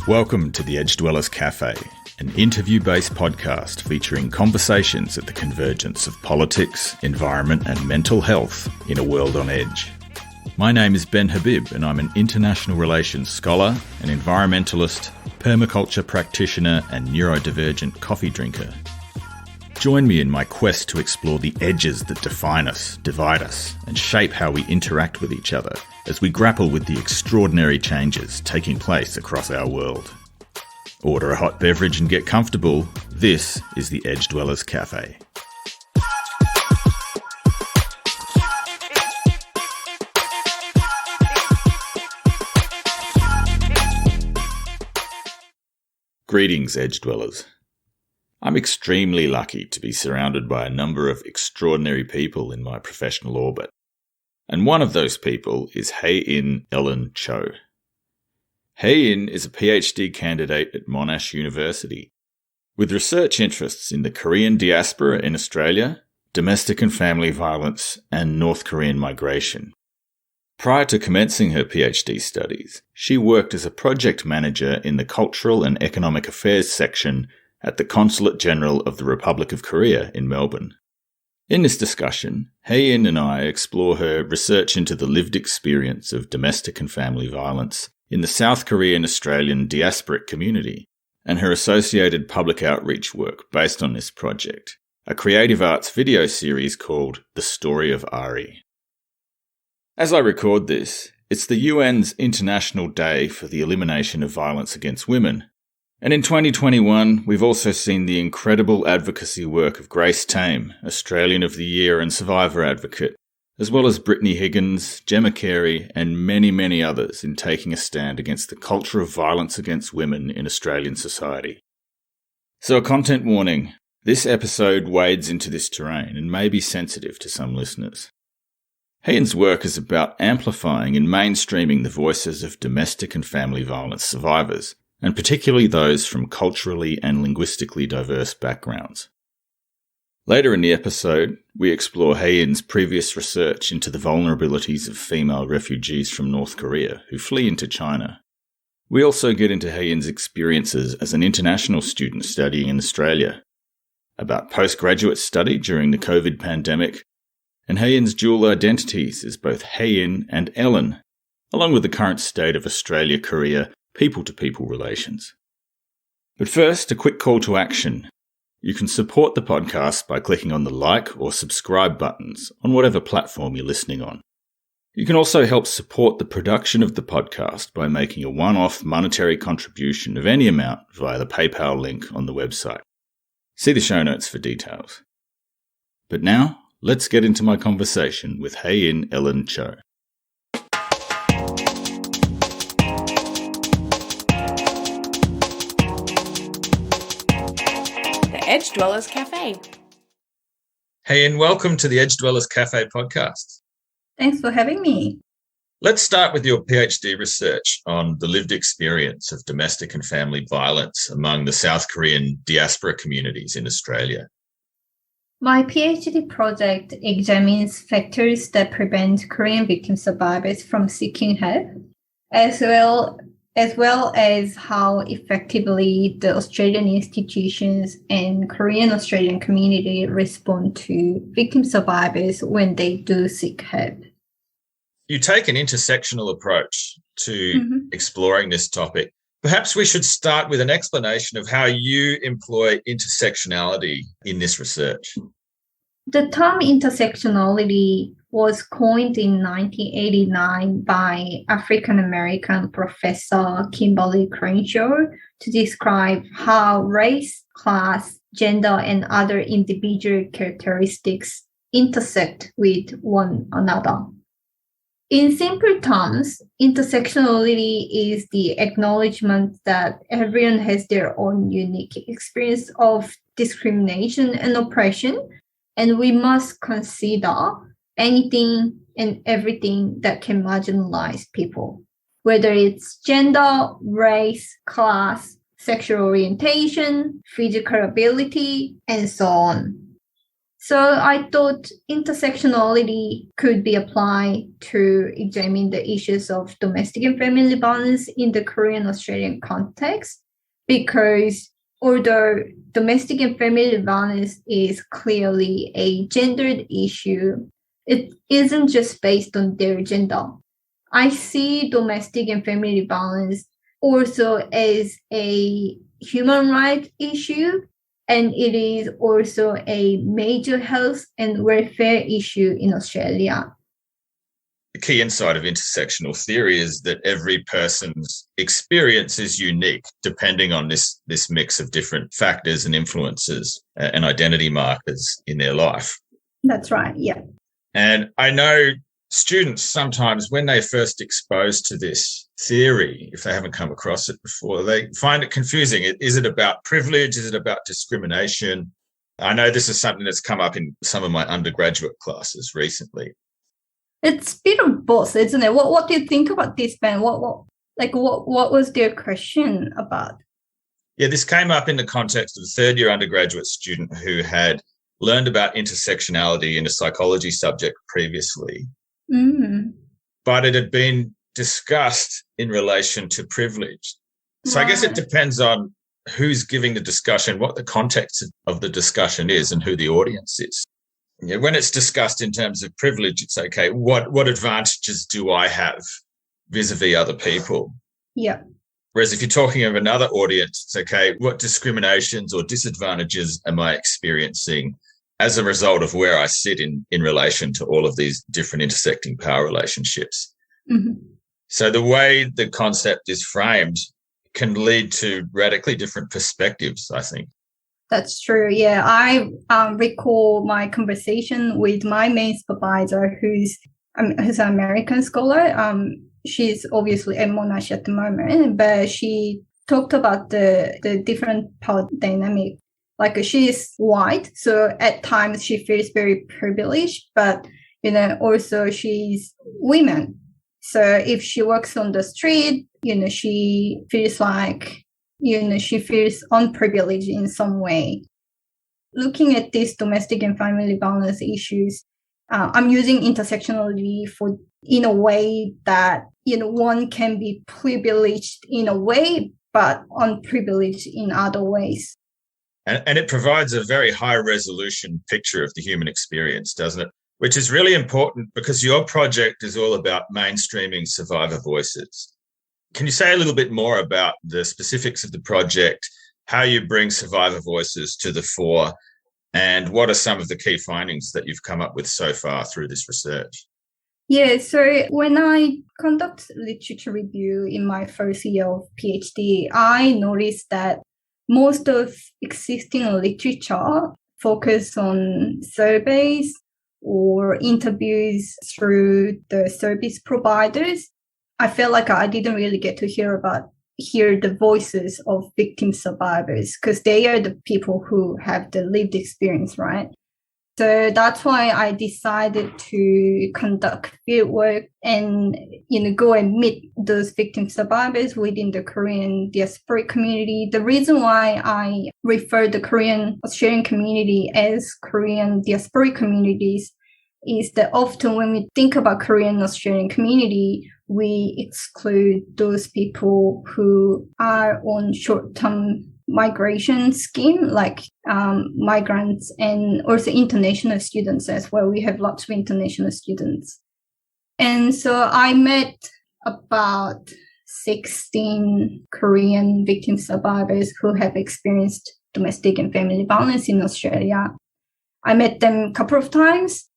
Welcome to the Edge Dwellers Cafe, an interview-based podcast featuring conversations at the convergence of politics, environment and mental health in a world on edge. My name is Ben Habib and I'm an international relations scholar, an environmentalist, permaculture practitioner and neurodivergent coffee drinker. Join me in my quest to explore the edges that define us, divide us, and shape how we interact with each other as we grapple with the extraordinary changes taking place across our world. Order a hot beverage and get comfortable. This is the Edge Dwellers Cafe. Greetings, Edge Dwellers. I'm extremely lucky to be surrounded by a number of extraordinary people in my professional orbit. And one of those people is Hyein Ellen Cho. Hyein is a PhD candidate at Monash University, with research interests in the Korean diaspora in Australia, domestic and family violence, and North Korean migration. Prior to commencing her PhD studies, she worked as a project manager in the Cultural and Economic Affairs section at the Consulate-General of the Republic of Korea in Melbourne. In this discussion, Hyein and I explore her research into the lived experience of domestic and family violence in the South Korean Australian diasporic community, and her associated public outreach work based on this project, a creative arts video series called The Story of Ari. As I record this, it's the UN's International Day for the Elimination of Violence Against Women, and in 2021 we've also seen the incredible advocacy work of Grace Tame, Australian of the Year and Survivor Advocate, as well as Brittany Higgins, Gemma Carey and many others in taking a stand against the culture of violence against women in Australian society. So a content warning, this episode wades into this terrain and may be sensitive to some listeners. Hyein's work is about amplifying and mainstreaming the voices of domestic and family violence survivors, and particularly those from culturally and linguistically diverse backgrounds. Later in the episode, we explore Hyein's previous research into the vulnerabilities of female refugees from North Korea who flee into China. We also get into Hyein's experiences as an international student studying in Australia, about postgraduate study during the COVID pandemic, and Hyein's dual identities as both Hyein and Ellen, along with the current state of Australia-Korea people-to-people relations. But first, a quick call to action. You can support the podcast by clicking on the like or subscribe buttons on whatever platform you're listening on. You can also help support the production of the podcast by making a one-off monetary contribution of any amount via the PayPal link on the website. See the show notes for details. But now, let's get into my conversation with Hyein Ellen Cho. Edge Dwellers Cafe. Hey, and welcome to the Edge Dwellers Cafe podcast. Thanks for having me. Let's start with your PhD research on the lived experience of domestic and family violence among the South Korean diaspora communities in Australia. My PhD project examines factors that prevent Korean victim survivors from seeking help, as well as how effectively the Australian institutions and Korean Australian community respond to victim survivors when they do seek help. You take an intersectional approach to exploring this topic. Perhaps we should start with an explanation of how you employ intersectionality in this research. The term intersectionality was coined in 1989 by African-American professor Kimberly Crenshaw to describe how race, class, gender, and other individual characteristics intersect with one another. In simple terms, intersectionality is the acknowledgement that everyone has their own unique experience of discrimination and oppression, and we must consider anything and everything that can marginalize people, whether it's gender, race, class, sexual orientation, physical ability, and so on. So I thought intersectionality could be applied to examine the issues of domestic and family violence in the Korean-Australian context, because although domestic and family violence is clearly a gendered issue, it isn't just based on their gender. I see domestic and family violence also as a human rights issue, and it is also a major health and welfare issue in Australia. The key insight of intersectional theory is that every person's experience is unique, depending on this mix of different factors and influences and identity markers in their life. That's right, yeah. And I know students sometimes, when they're first exposed to this theory, if they haven't come across it before, they find it confusing. Is it about privilege? Is it about discrimination? I know this is something that's come up in some of my undergraduate classes recently. It's a bit of both, isn't it? What do you think about this, Ben? What was their question about? Yeah, this came up in the context of a third-year undergraduate student who had learned about intersectionality in a psychology subject previously. But it had been discussed in relation to privilege. So I guess it depends on who's giving the discussion, what the context of the discussion is, and who the audience is. Yeah, when it's discussed in terms of privilege, it's okay, what advantages do I have vis-a-vis other people? Yeah. Whereas if you're talking of another audience, it's okay, what discriminations or disadvantages am I experiencing as a result of where I sit in relation to all of these different intersecting power relationships? Mm-hmm. So the way the concept is framed can lead to radically different perspectives, I think. That's true. Yeah, I recall my conversation with my main supervisor, who's an American scholar. She's obviously at Monash at the moment, but she talked about the different power dynamic. Like, she's white, so at times she feels very privileged, but also she's women. So if she walks on the street, she feels like she feels unprivileged in some way. Looking at these domestic and family violence issues, I'm using intersectionality in a way that, one can be privileged in a way, but unprivileged in other ways. And it provides a very high resolution picture of the human experience, doesn't it? Which is really important because your project is all about mainstreaming survivor voices. Can you say a little bit more about the specifics of the project, how you bring survivor voices to the fore, and what are some of the key findings that you've come up with so far through this research? Yeah, so when I conduct literature review in my first year of PhD, I noticed that most of existing literature focus on surveys or interviews through the service providers. I felt like I didn't really get to hear the voices of victim survivors, because they are the people who have the lived experience, right? So that's why I decided to conduct fieldwork and go and meet those victim survivors within the Korean diaspora community. The reason why I refer the Korean Australian community as Korean diaspora communities is that often when we think about Korean Australian community, we exclude those people who are on short-term migration scheme, like migrants and also international students as well. We have lots of international students. And so I met about 16 Korean victim survivors who have experienced domestic and family violence in Australia. I met them a couple of times.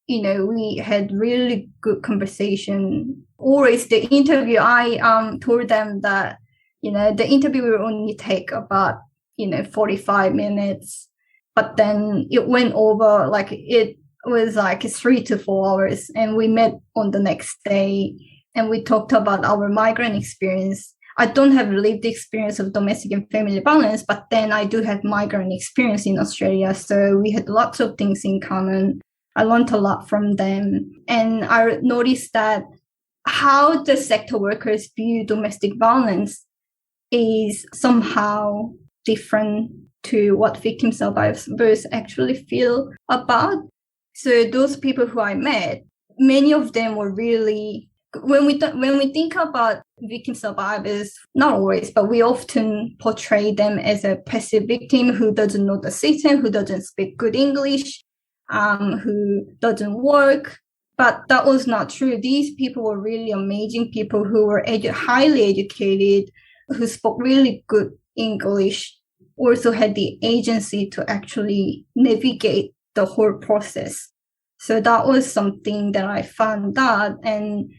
We had really good conversation. Always the interview, I told them that, the interview will only take about, 45 minutes. But then it went over, it was 3 to 4 hours. And we met on the next day and we talked about our migrant experience. I don't have lived experience of domestic and family violence, but then I do have migrant experience in Australia. So we had lots of things in common. I learned a lot from them. And I noticed that how the sector workers view domestic violence is somehow different to what victim survivors actually feel about. So those people who I met, many of them were really, when we think about victim survivors, not always, but we often portray them as a passive victim who doesn't know the system, who doesn't speak good English, who doesn't work. But that was not true. These people were really amazing people who were highly educated, who spoke really good English, also had the agency to actually navigate the whole process. So that was something that I found out. And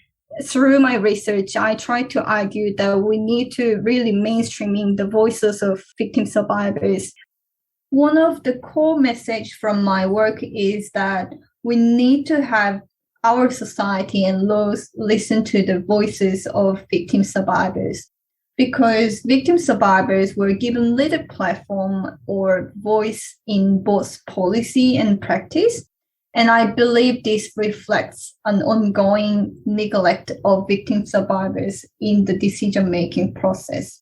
through my research, I tried to argue that we need to really mainstreaming the voices of victim survivors. One of the core messages from my work is that we need to have our society and laws listen to the voices of victim survivors, because victim survivors were given little platform or voice in both policy and practice. And I believe this reflects an ongoing neglect of victim survivors in the decision-making process.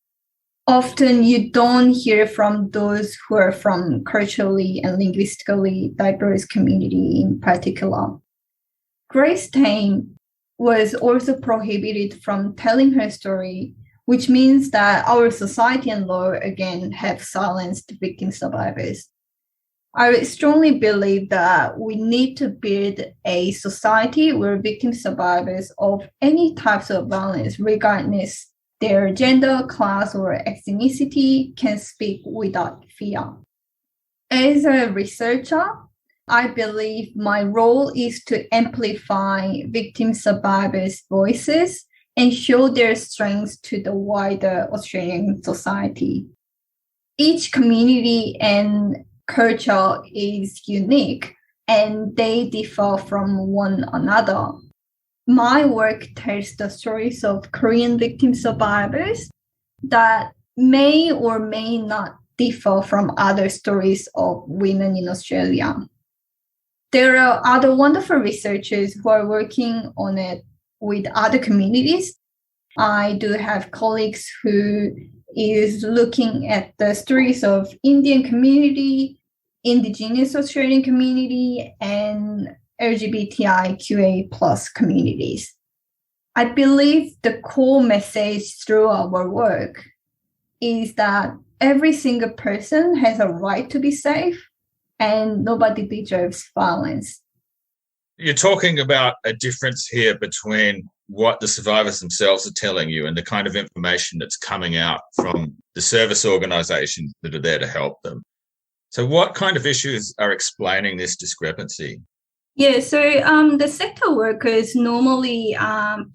Often you don't hear from those who are from culturally and linguistically diverse community in particular. Grace Tame was also prohibited from telling her story, which means that our society and law again have silenced victim survivors. I strongly believe that we need to build a society where victim survivors of any types of violence, regardless their gender, class, or ethnicity, can speak without fear. As a researcher, I believe my role is to amplify victim survivors' voices and show their strengths to the wider Australian society. Each community and culture is unique and they differ from one another. My work tells the stories of Korean victim survivors that may or may not differ from other stories of women in Australia. There are other wonderful researchers who are working on it with other communities. I do have colleagues who is looking at the stories of Indian community, Indigenous Australian community, and LGBTIQA plus communities. I believe the core message through our work is that every single person has a right to be safe and nobody deserves violence. You're talking about a difference here between what the survivors themselves are telling you and the kind of information that's coming out from the service organisations that are there to help them. So what kind of issues are explaining this discrepancy? Yeah, so the sector workers normally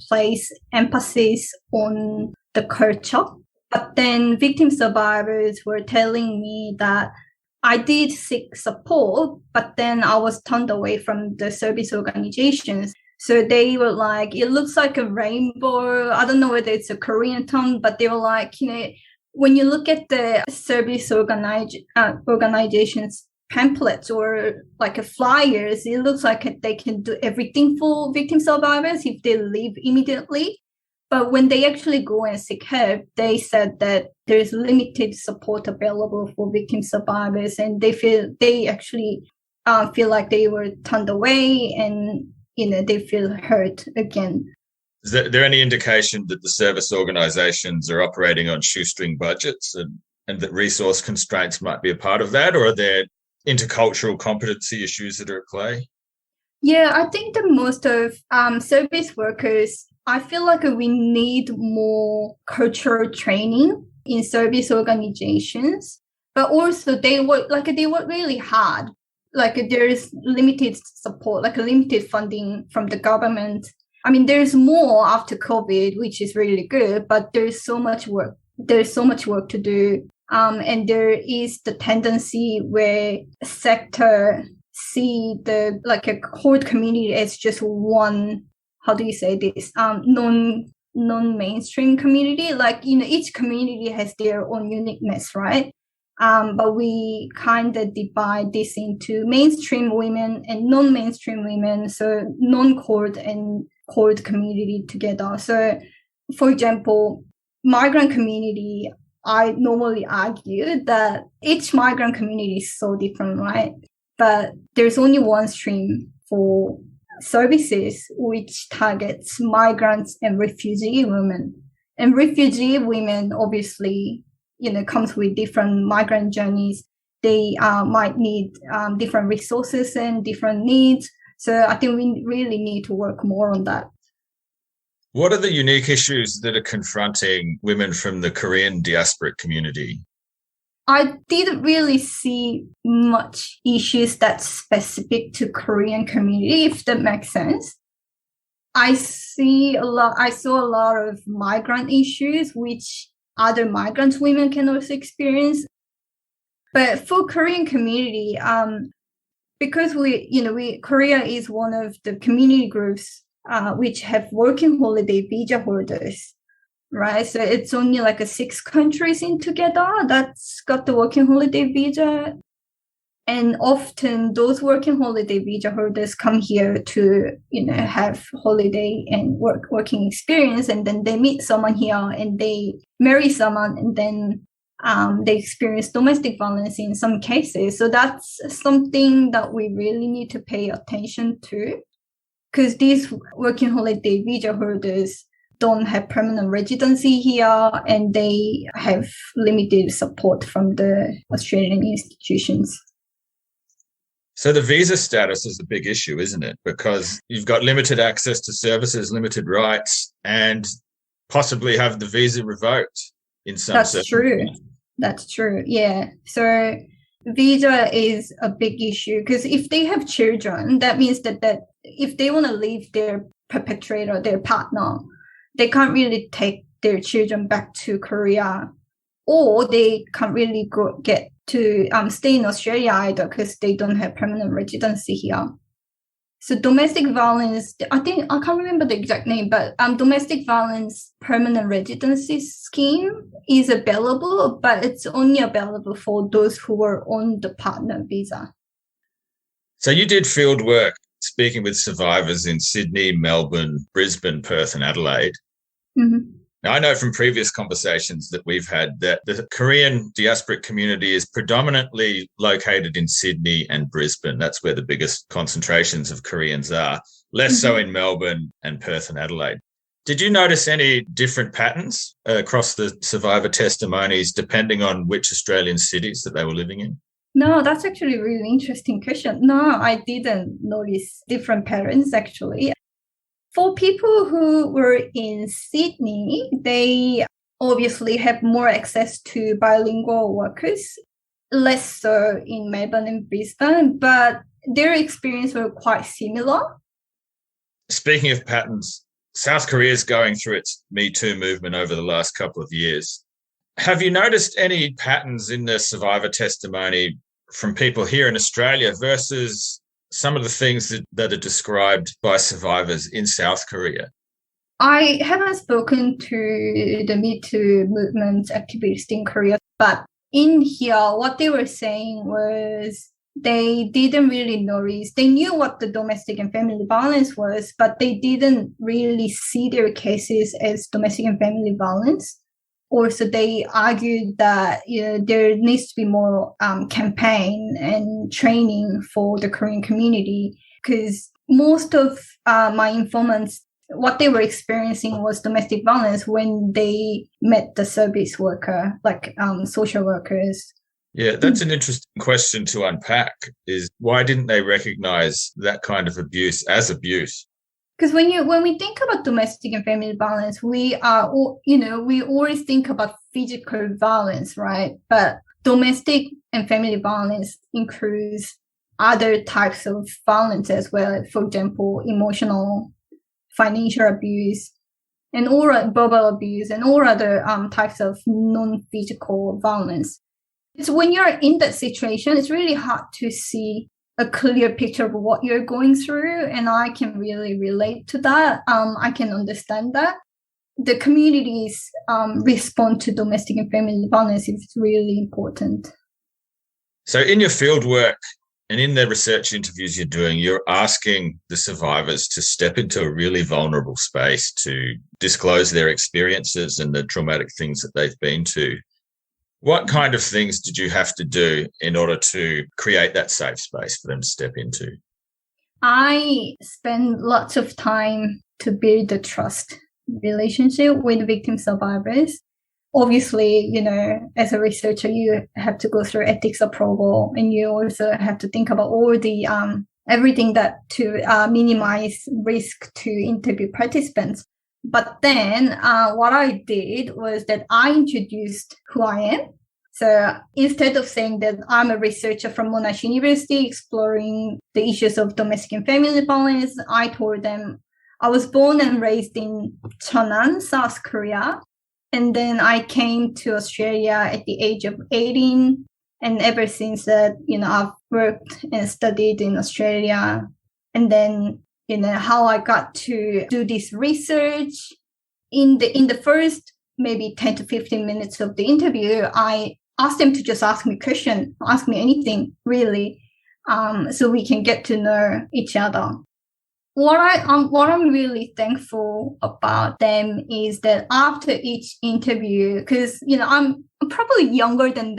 place emphasis on the culture, but then victim survivors were telling me that I did seek support, but then I was turned away from the service organizations. So they were like, it looks like a rainbow. I don't know whether it's a Korean term, but they were like, when you look at the service organizations pamphlets or like flyers, it looks like they can do everything for victim survivors if they leave immediately. But when they actually go and seek help, they said that there's limited support available for victim survivors, and they actually feel like they were turned away, and they feel hurt again. Is there any indication that the service organisations are operating on shoestring budgets and that resource constraints might be a part of that, or are there intercultural competency issues that are at play? Yeah, I think that most of service workers, I feel like we need more cultural training in service organizations, but also they work really hard. Like there's limited support, like limited funding from the government. I mean, there's more after COVID, which is really good, but there's so much work. There's so much work to do. And there is the tendency where sector see the like a core community as just one, how do you say this, non-mainstream community. Like, each community has their own uniqueness, right? But we kind of divide this into mainstream women and non-mainstream women, so non-core and core community together. So, for example, migrant community I normally argue that each migrant community is so different, right? But there's only one stream for services which targets migrants and refugee women. And refugee women obviously, comes with different migrant journeys. They might need different resources and different needs. So I think we really need to work more on that. What are the unique issues that are confronting women from the Korean diasporic community? I didn't really see much issues that's specific to Korean community, if that makes sense. I saw a lot of migrant issues, which other migrant women can also experience. But for Korean community, because Korea is one of the community groups which have working holiday visa holders, right? So it's only like 6 countries in together that's got the working holiday visa. And often those working holiday visa holders come here to, have holiday and working experience. And then they meet someone here and they marry someone, and then they experience domestic violence in some cases. So that's something that we really need to pay attention to, because these working holiday visa holders don't have permanent residency here, and they have limited support from the Australian institutions. So the visa status is a big issue, isn't it? Because you've got limited access to services, limited rights, and possibly have the visa revoked in some circumstances. That's true. Yeah. So visa is a big issue, because if they have children, that means that if they want to leave their perpetrator, their partner, they can't really take their children back to Korea, or they can't really get to stay in Australia either, because they don't have permanent residency here. So domestic violence, I can't remember the exact name, but domestic violence permanent residency scheme is available, but it's only available for those who are on the partner visa. So you did field work speaking with survivors in Sydney, Melbourne, Brisbane, Perth and Adelaide. Mm-hmm. Now, I know from previous conversations that we've had that the Korean diasporic community is predominantly located in Sydney and Brisbane. That's where the biggest concentrations of Koreans are, less so in Melbourne and Perth and Adelaide. Did you notice any different patterns across the survivor testimonies depending on which Australian cities that they were living in? No, that's actually a really interesting question. No, I didn't notice different patterns, actually. For people who were in Sydney, they obviously have more access to bilingual workers, less so in Melbourne and Brisbane, but their experience were quite similar. Speaking of patterns, South Korea is going through its Me Too movement over the last couple of years. Have you noticed any patterns in the survivor testimony from people here in Australia versus some of the things that are described by survivors in South Korea? I haven't spoken to the Me Too movement activists in Korea, but in here, what they were saying was they didn't really notice. They knew what the domestic and family violence was, but they didn't really see their cases as domestic and family violence. Also, they argued that there needs to be more campaign and training for the Korean community, because most of my informants, what they were experiencing was domestic violence when they met the service worker, like social workers. Yeah, that's an interesting question to unpack, is why didn't they recognize that kind of abuse as abuse? Because when we think about domestic and family violence, we always think about physical violence, right? But domestic and family violence includes other types of violence as well. For example, emotional, financial abuse, and all verbal abuse, and all other types of non-physical violence. So when you're in that situation, it's really hard to see a clear picture of what you're going through, and I can really relate to that. I can understand that. The community's response to domestic and family violence is really important. So in your field work and in the research interviews you're doing, you're asking the survivors to step into a really vulnerable space to disclose their experiences and the traumatic things that they've been to. What kind of things did you have to do in order to create that safe space for them to step into? I spent lots of time to build the trust relationship with victim survivors. Obviously, as a researcher, you have to go through ethics approval, and you also have to think about all the everything that to minimize risk to interview participants. But then what I did was that I introduced who I am. So instead of saying that I'm a researcher from Monash University exploring the issues of domestic and family violence, I told them I was born and raised in Cheonan, South Korea. And then I came to Australia at the age of 18. And ever since that, I've worked and studied in Australia. And then, how I got to do this research. In the first maybe 10 to 15 minutes of the interview, I asked them to just ask me questions, ask me anything, really, so we can get to know each other. What I'm really thankful about them is that after each interview, because I'm probably younger than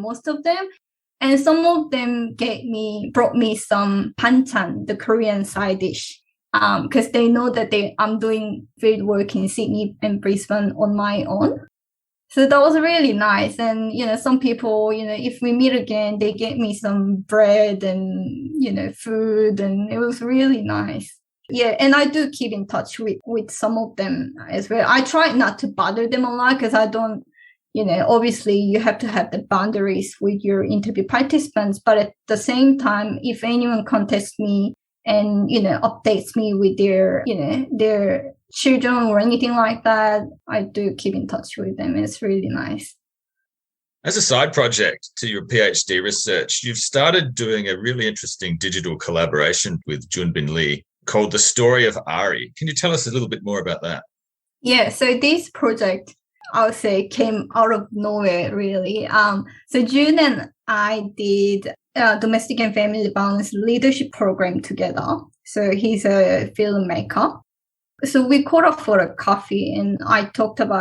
most of them, and some of them brought me some banchan, the Korean side dish, because they know that I'm doing field work in Sydney and Brisbane on my own. So that was really nice. And, some people, if we meet again, they get me some bread and, food, and it was really nice. Yeah, and I do keep in touch with some of them as well. I try not to bother them a lot because I don't, obviously you have to have the boundaries with your interview participants. But at the same time, if anyone contacts me and, updates me with their children or anything like that, I do keep in touch with them. It's really nice. As a side project to your PhD research, you've started doing a really interesting digital collaboration with Junbin Lee called The Story of Ari. Can you tell us a little bit more about that? Yeah, so this project, I would say, came out of nowhere, really. So June and I did a domestic and family violence leadership program together. So he's a filmmaker. So we caught up for a coffee, and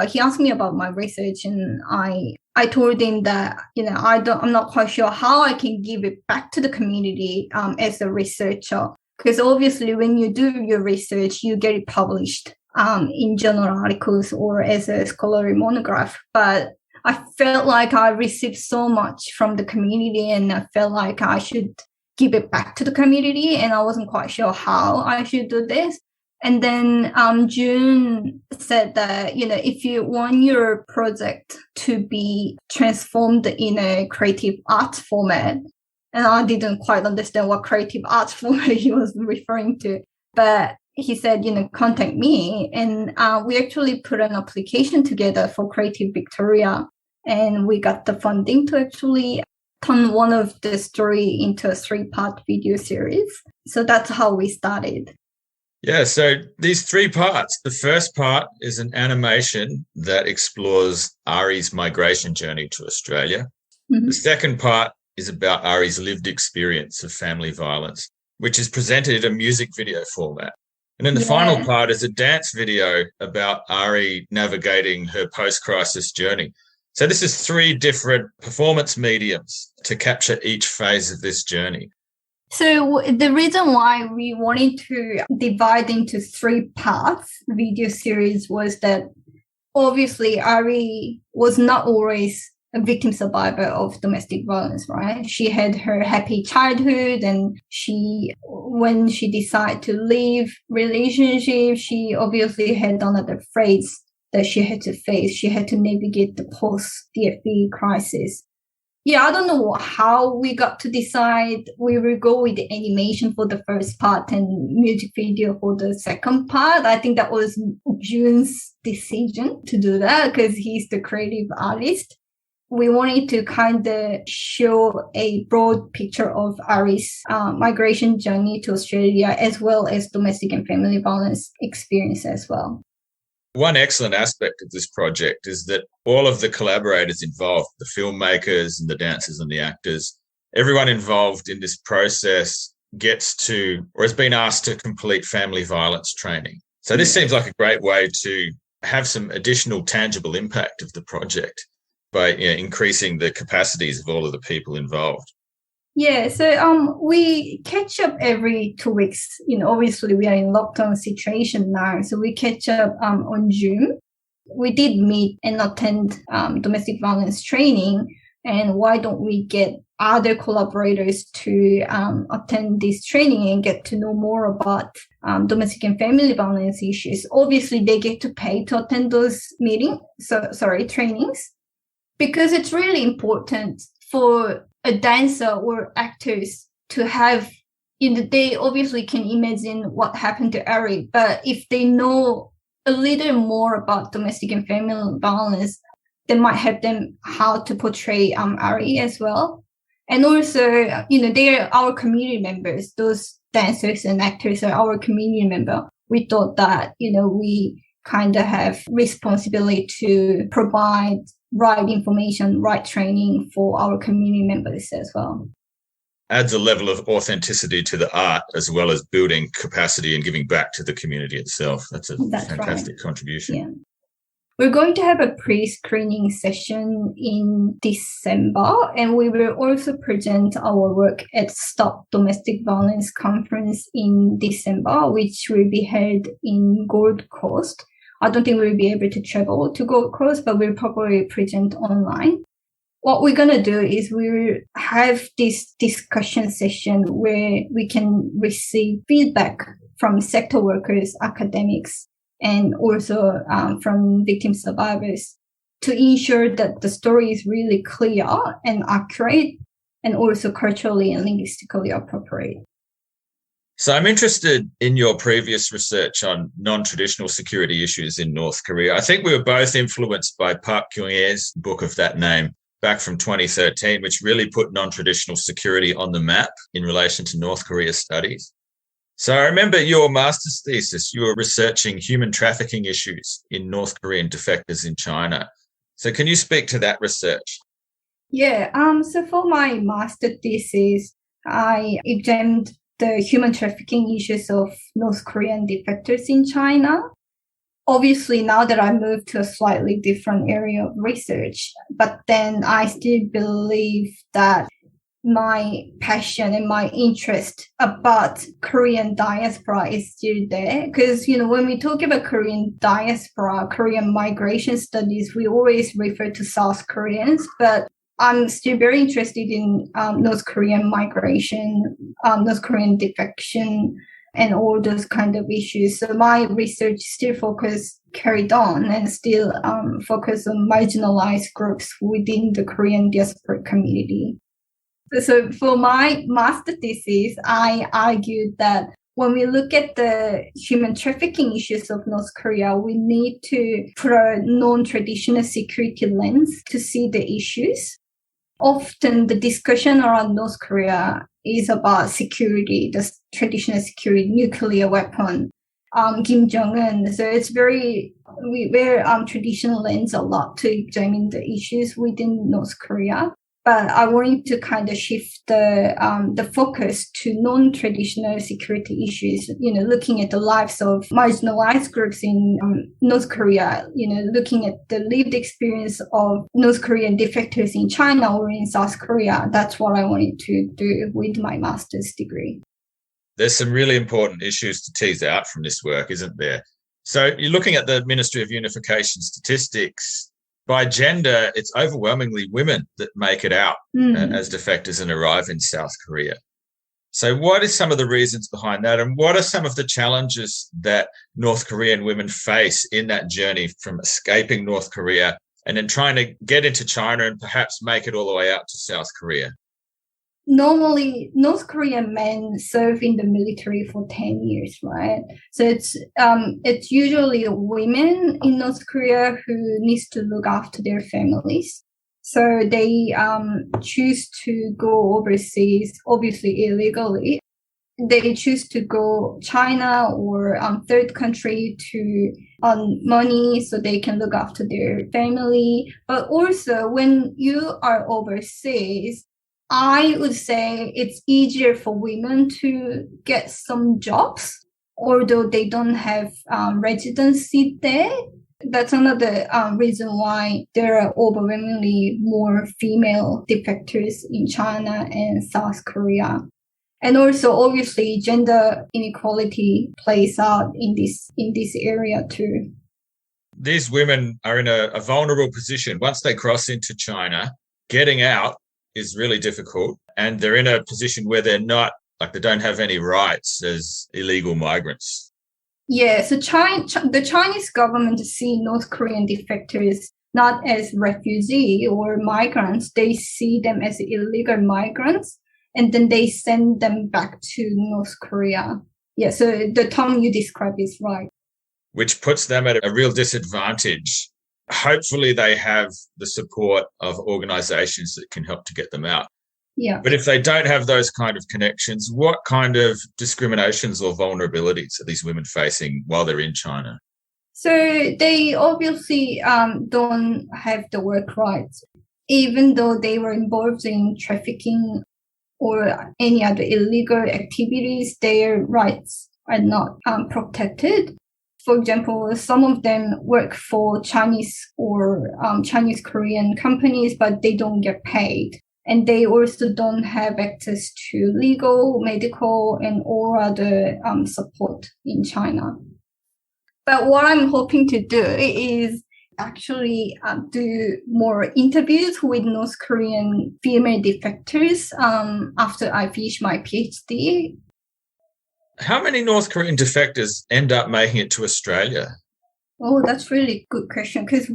he asked me about my research, and I told him that, I'm not quite sure how I can give it back to the community as a researcher. Because obviously when you do your research, you get it published in journal articles or as a scholarly monograph. But I felt like I received so much from the community, and I felt like I should give it back to the community, and I wasn't quite sure how I should do this. And then June said that, if you want your project to be transformed in a creative art format, and I didn't quite understand what creative art format he was referring to, but he said, contact me. And we actually put an application together for Creative Victoria, and we got the funding to actually turn one of the story into a 3-part video series. So that's how we started. Yeah, so these 3 parts. The first part is an animation that explores Ari's migration journey to Australia. Mm-hmm. The second part is about Ari's lived experience of family violence, which is presented in a music video format. And then the final part is a dance video about Ari navigating her post-crisis journey. So this is 3 different performance mediums to capture each phase of this journey. So the reason why we wanted to divide into 3 parts video series was that obviously Ari was not always a victim survivor of domestic violence, right? She had her happy childhood, and when she decided to leave relationship, she obviously had another phase that she had to face. She had to navigate the post-DFB crisis. Yeah, I don't know how we got to decide we will go with the animation for the first part and music video for the second part. I think that was June's decision to do that because he's the creative artist. We wanted to kind of show a broad picture of Ari's migration journey to Australia, as well as domestic and family violence experience as well. One excellent aspect of this project is that all of the collaborators involved, the filmmakers and the dancers and the actors, everyone involved in this process gets to or has been asked to complete family violence training. So this seems like a great way to have some additional tangible impact of the project by increasing the capacities of all of the people involved? Yeah, so we catch up every 2 weeks. Obviously we are in lockdown situation now, so we catch up on Zoom. We did meet and attend domestic violence training, and why don't we get other collaborators to attend this training and get to know more about domestic and family violence issues. Obviously, they get to pay to attend those trainings, because it's really important for a dancer or actors to have, they obviously can imagine what happened to Ari, but if they know a little more about domestic and family violence, they might help them how to portray Ari as well. And also, they are our community members. Those dancers and actors are our community member. We thought that, we kind of have responsibility to provide right information, right training for our community members as well. Adds a level of authenticity to the art, as well as building capacity and giving back to the community itself. That's fantastic contribution. Yeah. We're going to have a pre-screening session in December, and we will also present our work at Stop Domestic Violence Conference in December, which will be held in Gold Coast. I don't think we'll be able to travel to Gold Coast, but we'll probably present online. What we're going to do is we will have this discussion session where we can receive feedback from sector workers, academics, and also from victim survivors, to ensure that the story is really clear and accurate, and also culturally and linguistically appropriate. So I'm interested in your previous research on non-traditional security issues in North Korea. I think we were both influenced by Park Kyung-hae's book of that name back from 2013, which really put non-traditional security on the map in relation to North Korea studies. So I remember your master's thesis, you were researching human trafficking issues in North Korean defectors in China. So can you speak to that research? Yeah, so for my master thesis, I examined the human trafficking issues of North Korean defectors in China. Obviously, now that I moved to a slightly different area of research, but then I still believe that my passion and my interest about Korean diaspora is still there. Because, when we talk about Korean diaspora, Korean migration studies, we always refer to South Koreans, but I'm still very interested in North Korean migration, North Korean defection, and all those kind of issues. So my research still carried on and still focus on marginalized groups within the Korean diaspora community. So for my master thesis, I argued that when we look at the human trafficking issues of North Korea, we need to put a non-traditional security lens to see the issues. Often the discussion around North Korea is about security, the traditional security, nuclear weapon, Kim Jong-un. So it's we wear traditional lens a lot to examine the issues within North Korea. But I wanted to kind of shift the focus to non-traditional security issues, looking at the lives of marginalized groups in North Korea, looking at the lived experience of North Korean defectors in China or in South Korea. That's what I wanted to do with my master's degree. There's some really important issues to tease out from this work, isn't there? So you're looking at the Ministry of Unification statistics. By gender, it's overwhelmingly women that make it out as defectors and arrive in South Korea. So what are some of the reasons behind that? And what are some of the challenges that North Korean women face in that journey from escaping North Korea and then trying to get into China and perhaps make it all the way out to South Korea? Normally, North Korean men serve in the military for 10 years, right? So it's usually women in North Korea who needs to look after their families. So they choose to go overseas, obviously illegally. They choose to go China or third country to earn money so they can look after their family. But also, when you are overseas, I would say it's easier for women to get some jobs, although they don't have residency there. that's another reason why there are overwhelmingly more female defectors in China and South Korea. And also, obviously, gender inequality plays out in this area too. These women are in a vulnerable position. Once they cross into China, getting out is really difficult. And they're in a position where they're not, like they don't have any rights as illegal migrants. Yeah, so the Chinese government see North Korean defectors not as refugees or migrants. They see them as illegal migrants, and then they send them back to North Korea. Yeah, so the term you described is right. Which puts them at a real disadvantage. Hopefully they have the support of organisations that can help to get them out. Yeah. But if they don't have those kind of connections, what kind of discriminations or vulnerabilities are these women facing while they're in China? So they obviously don't have the work rights. Even though they were involved in trafficking or any other illegal activities, their rights are not protected. For example, some of them work for Chinese or Chinese Korean companies, but they don't get paid. And they also don't have access to legal, medical, and all other support in China. But what I'm hoping to do is actually do more interviews with North Korean female defectors after I finish my PhD. How many North Korean defectors end up making it to Australia? Oh, that's really a good question because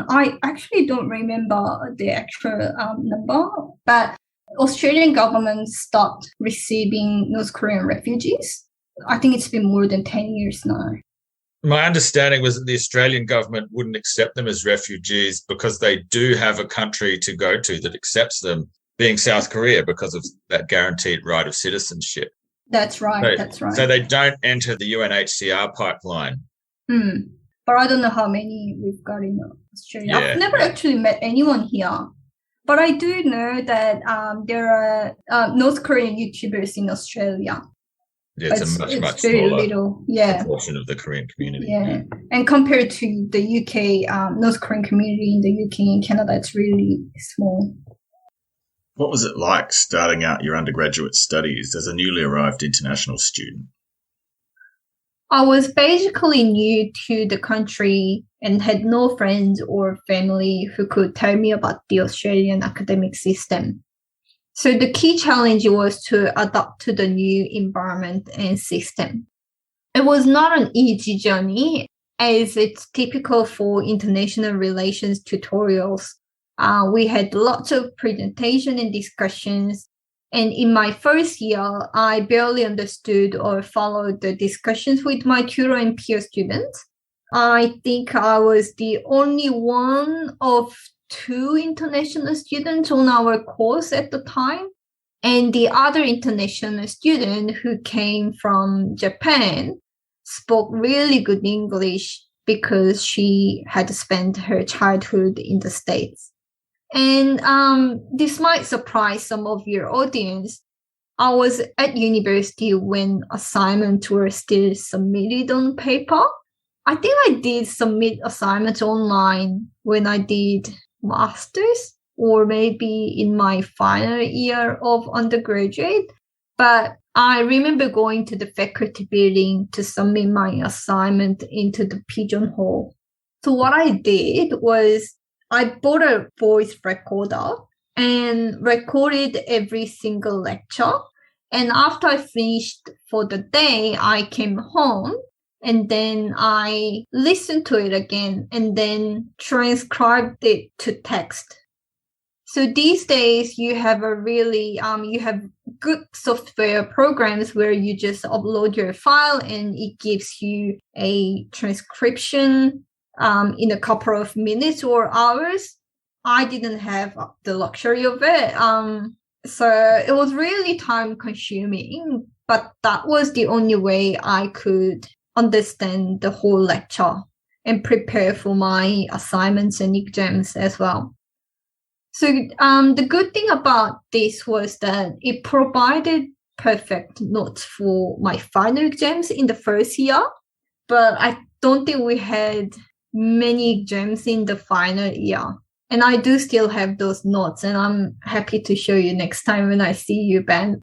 I actually don't remember the actual number, but Australian government stopped receiving North Korean refugees. I think it's been more than 10 years now. My understanding was that the Australian government wouldn't accept them as refugees because they do have a country to go to that accepts them, being South Korea, because of that guaranteed right of citizenship. That's right, that's right. So they don't enter the UNHCR pipeline. But I don't know how many we've got in Australia. Yeah, I've never actually met anyone here. But I do know that there are North Korean YouTubers in Australia. Yeah, it's a much very smaller little, proportion of the Korean community. Yeah. And compared to the UK, North Korean community in the UK and Canada, it's really small. What was it like starting out your undergraduate studies as a newly arrived international student? I was basically new to the country and had no friends or family who could tell me about the Australian academic system. So the key challenge was to adapt to the new environment and system. It was not an easy journey, as it's typical for international relations tutorials. We had lots of presentation and discussions. And in my first year, I barely understood or followed the discussions with my tutor and peer students. I think I was the only one of 2 international students on our course at the time. And the other international student who came from Japan spoke really good English because she had spent her childhood in the States. And this might surprise some of your audience. I was at university when assignments were still submitted on paper. I think I did submit assignments online when I did master's or maybe in my final year of undergraduate. But I remember going to the faculty building to submit my assignment into the pigeonhole. So what I did was I bought a voice recorder and recorded every single lecture. And after I finished for the day, I came home and then I listened to it again and then transcribed it to text. So these days you have you have good software programs where you just upload your file and it gives you a transcription in a couple of minutes or hours. I didn't have the luxury of it. So it was really time consuming, but that was the only way I could understand the whole lecture and prepare for my assignments and exams as well. So the good thing about this was that it provided perfect notes for my final exams in the first year, but I don't think we had many exams in the final year. And I do still have those notes, and I'm happy to show you next time when I see you, Ben.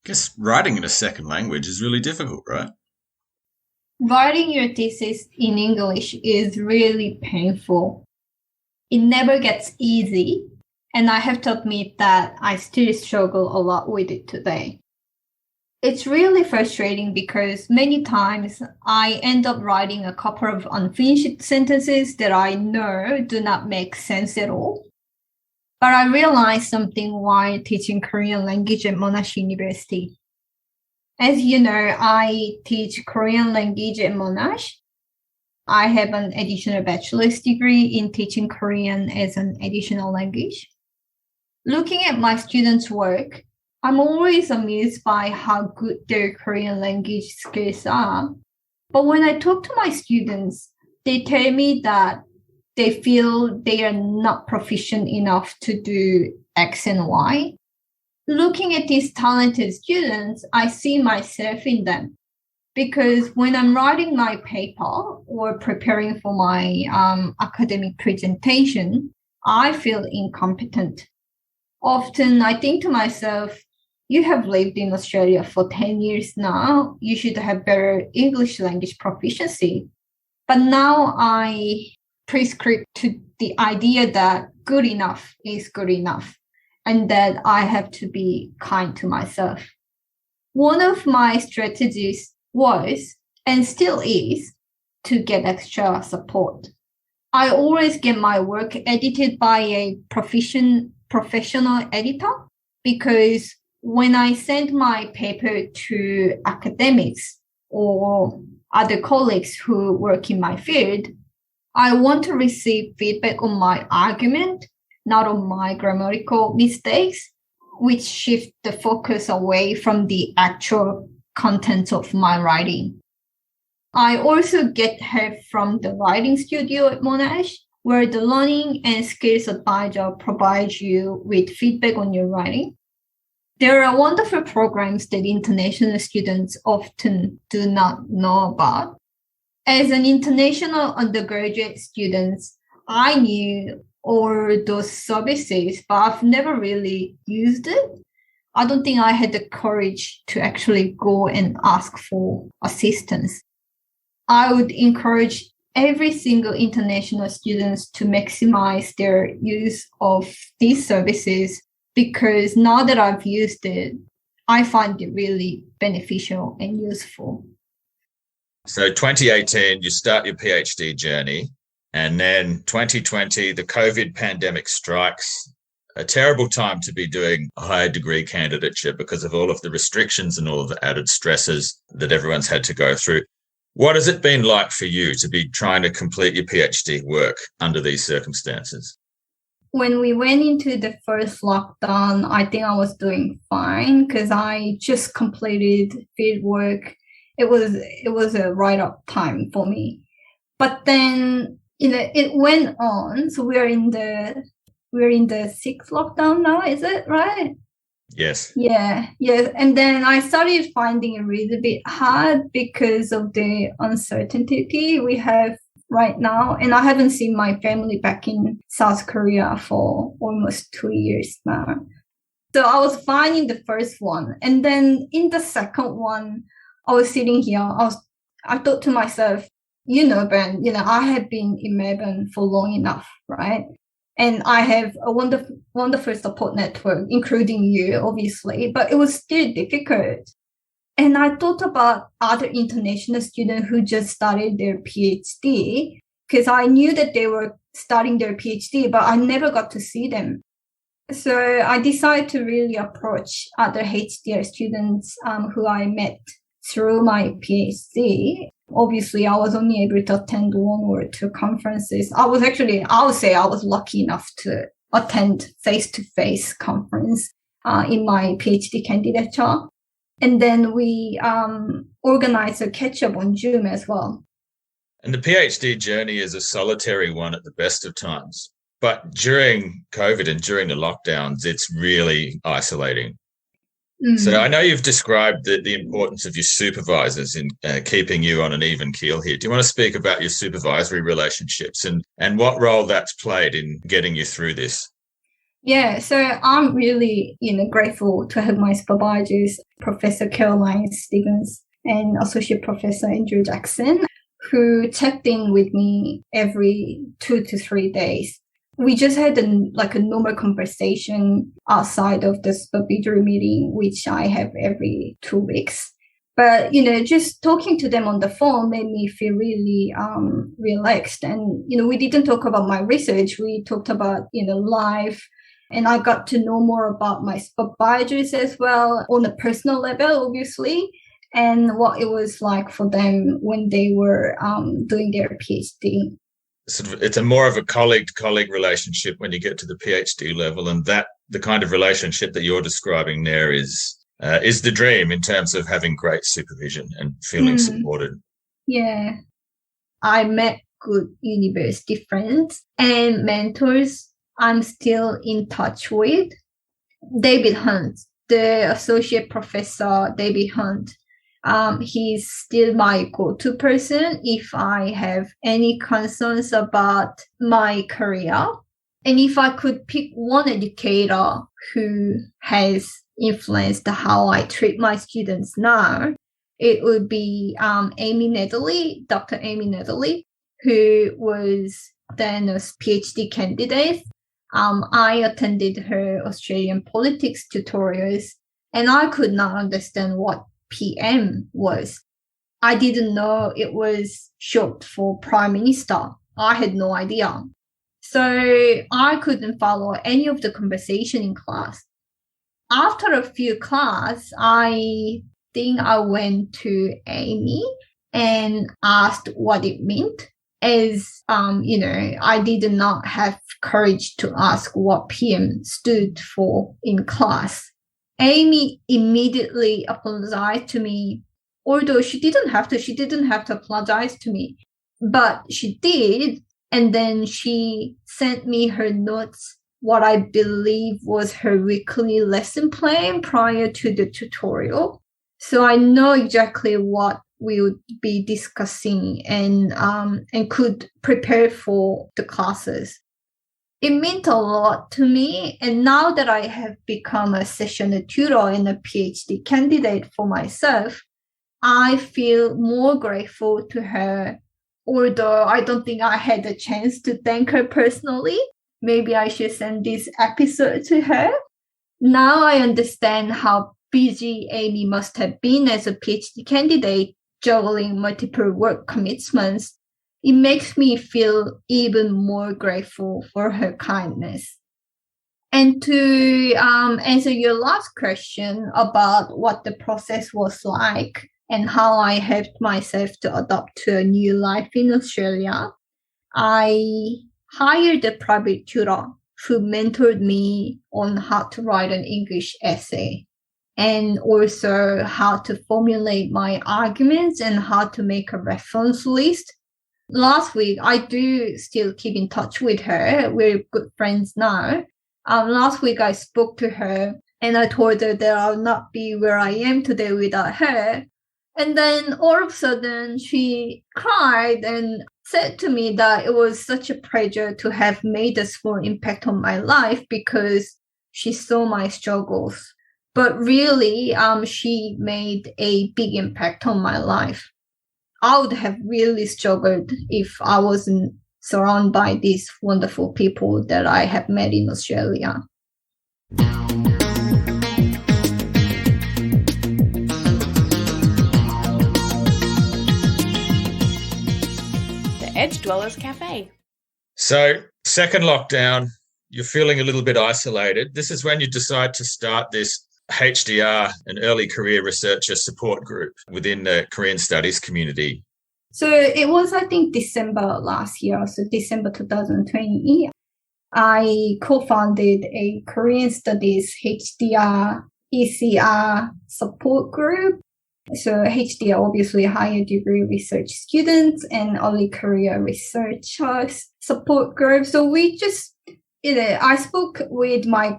I guess writing in a second language is really difficult, right? Writing your thesis in English is really painful. It never gets easy, and I have to admit that I still struggle a lot with it today. It's really frustrating because many times I end up writing a couple of unfinished sentences that I know do not make sense at all. But I realized something while teaching Korean language at Monash University. As you know, I teach Korean language at Monash. I have an additional bachelor's degree in teaching Korean as an additional language. Looking at my students' work, I'm always amused by how good their Korean language skills are. But when I talk to my students, they tell me that they feel they are not proficient enough to do X and Y. Looking at these talented students, I see myself in them. Because when I'm writing my paper or preparing for my academic presentation, I feel incompetent. Often I think to myself, you have lived in Australia for 10 years now. You should have better English language proficiency. But now I prescribe to the idea that good enough is good enough and that I have to be kind to myself. One of my strategies was, and still is, to get extra support. I always get my work edited by a professional editor because when I send my paper to academics or other colleagues who work in my field, I want to receive feedback on my argument, not on my grammatical mistakes, which shift the focus away from the actual content of my writing. I also get help from the writing studio at Monash, where the learning and skills advisor provides you with feedback on your writing. There are wonderful programs that international students often do not know about. As an international undergraduate student, I knew all those services, but I've never really used it. I don't think I had the courage to actually go and ask for assistance. I would encourage every single international students to maximize their use of these services because now that I've used it, I find it really beneficial and useful. So 2018, you start your PhD journey, and then 2020, the COVID pandemic strikes. A terrible time to be doing a higher degree candidature because of all of the restrictions and all of the added stresses that everyone's had to go through. What has it been like for you to be trying to complete your PhD work under these circumstances? When we went into the first lockdown, I think I was doing fine because I just completed field work. It was a right-up time for me. But then, it went on. So we're in the sixth lockdown now, is it right? Yes. Yeah. And then I started finding it really bit hard because of the uncertainty we have right now. And I haven't seen my family back in South Korea for almost 2 years now. So I was fine in the first one. And then in the second one, I was sitting here. I thought to myself, Ben, I have been in Melbourne for long enough, right? And I have a wonderful support network, including you, obviously, but it was still difficult. And I thought about other international students who just started their PhD, because I knew that they were starting their PhD, but I never got to see them. So I decided to really approach other HDR students who I met through my PhD. Obviously, I was only able to attend 1 or 2 conferences. I would say I was lucky enough to attend face-to-face conference in my PhD candidature. And then we organized a catch-up on Zoom as well. And the PhD journey is a solitary one at the best of times. But during COVID and during the lockdowns, it's really isolating. So I know you've described the importance of your supervisors in keeping you on an even keel here. Do you want to speak about your supervisory relationships and what role that's played in getting you through this? Yeah, so I'm really, grateful to have my supervisors, Professor Caroline Stevens and Associate Professor Andrew Jackson, who checked in with me every 2 to 3 days. We just had a normal conversation outside of the supervisory meeting, which I have every 2 weeks. But, just talking to them on the phone made me feel really relaxed. And, we didn't talk about my research. We talked about, life. And I got to know more about my supervisors as well on a personal level, obviously, and what it was like for them when they were doing their PhD. It's a more of a colleague-to-colleague relationship when you get to the PhD level, and that the kind of relationship that you're describing there is the dream in terms of having great supervision and feeling supported. Yeah. I met good university friends and mentors I'm still in touch with. David Hunt, the associate professor, David Hunt, he's still my go-to person if I have any concerns about my career. And if I could pick one educator who has influenced how I treat my students now, it would be Dr. Amy Nedley, who was then a PhD candidate. I attended her Australian politics tutorials, and I could not understand what PM was. I didn't know it was short for Prime Minister. I had no idea. So I couldn't follow any of the conversation in class. After a few class, I think I went to Amy and asked what it meant. As, I did not have courage to ask what PM stood for in class. Amy immediately apologized to me, although she didn't have to apologize to me, but she did. And then she sent me her notes, what I believe was her weekly lesson plan prior to the tutorial. So I know exactly what we would be discussing and could prepare for the classes. It meant a lot to me. And now that I have become a sessional tutor and a PhD candidate for myself, I feel more grateful to her, although I don't think I had a chance to thank her personally. Maybe I should send this episode to her. Now I understand how busy Amy must have been as a PhD candidate, juggling multiple work commitments. It makes me feel even more grateful for her kindness. And to answer your last question about what the process was like and how I helped myself to adapt to a new life in Australia, I hired a private tutor who mentored me on how to write an English essay and also how to formulate my arguments and how to make a reference list. Last week, I do still keep in touch with her. We're good friends now. Last week, I spoke to her and I told her that I'll not be where I am today without her. And then all of a sudden, she cried and said to me that it was such a pleasure to have made a small impact on my life because she saw my struggles. But really, she made a big impact on my life. I would have really struggled if I wasn't surrounded by these wonderful people that I have met in Australia. The Edge Dwellers Cafe. So, second lockdown, you're feeling a little bit isolated. This is when you decide to start this HDR, an early career researcher support group within the Korean studies community. So it was, I think, December last year, so December 2020. I co-founded a Korean studies HDR, ECR support group. So HDR, obviously higher degree research students and early career researchers support group. So I spoke with my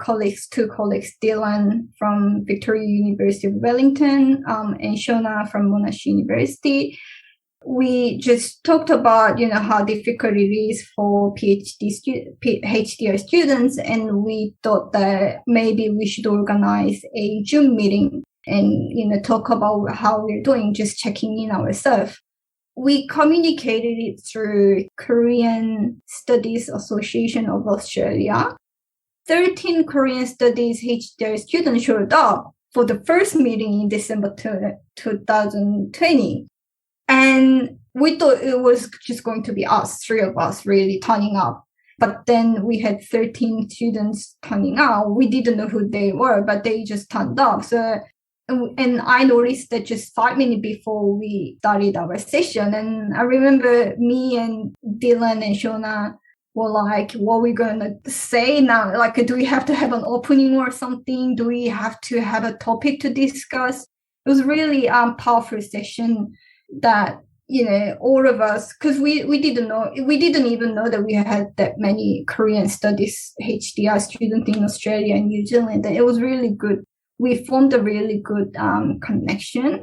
two colleagues, Dylan from Victoria University of Wellington and Shona from Monash University. We just talked about, how difficult it is for HDR students, and we thought that maybe we should organize a Zoom meeting and, talk about how we're doing, just checking in ourselves. We communicated it through Korean Studies Association of Australia. 13 Korean Studies HDR students showed up for the first meeting in December 2020. And we thought it was just going to be three of us really turning up. But then we had 13 students turning out. We didn't know who they were, but they just turned up. And I noticed that just 5 minutes before we started our session. And I remember me and Dylan and Shona were like, what are we going to say now? Like, do we have to have an opening or something? Do we have to have a topic to discuss? It was really a powerful session that, all of us, because we didn't even know that we had that many Korean studies HDR students in Australia and New Zealand. And it was really good. We formed a really good connection,